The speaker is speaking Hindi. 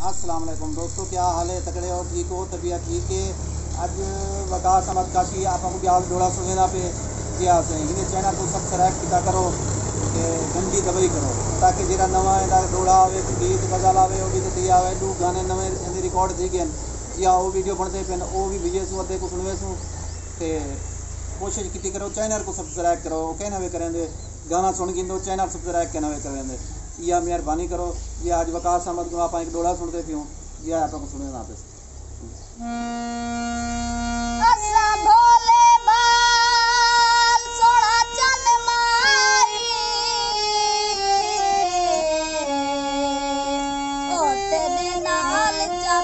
अस्सलाम वालेकुम दोस्तों, क्या हाल है? तकड़े हो? ठीक हो? तबीयत ठीक है? अज वकास अहमद काशी आपको ब्याज जोड़ा सुवेदा पे किया इन्हें चैनल को सब्सक्राइब किया करो कि घंटी दबाई करो ताकि जरा नवा डोड़ा आवे, गीत गजल आवे, वो भी तो आवे, दू गाने नवे रिकॉर्ड थी गए या वो वीडियो बनते पे वो भी भेजे सूँ अद्धे को सुनवे सूँ। तो कोशिश की करो चैनल को सब्सक्राइब करो, कहना वे करेंगे गाना सुन गिंदो चैनल सब्सक्राइब कहना वे करेंगे, या मेहरबानी करो। ये आज वकास अहमद को आप एक डोड़ा सुनते पियो, यह आपको सुने ना पे तेरे नाल चा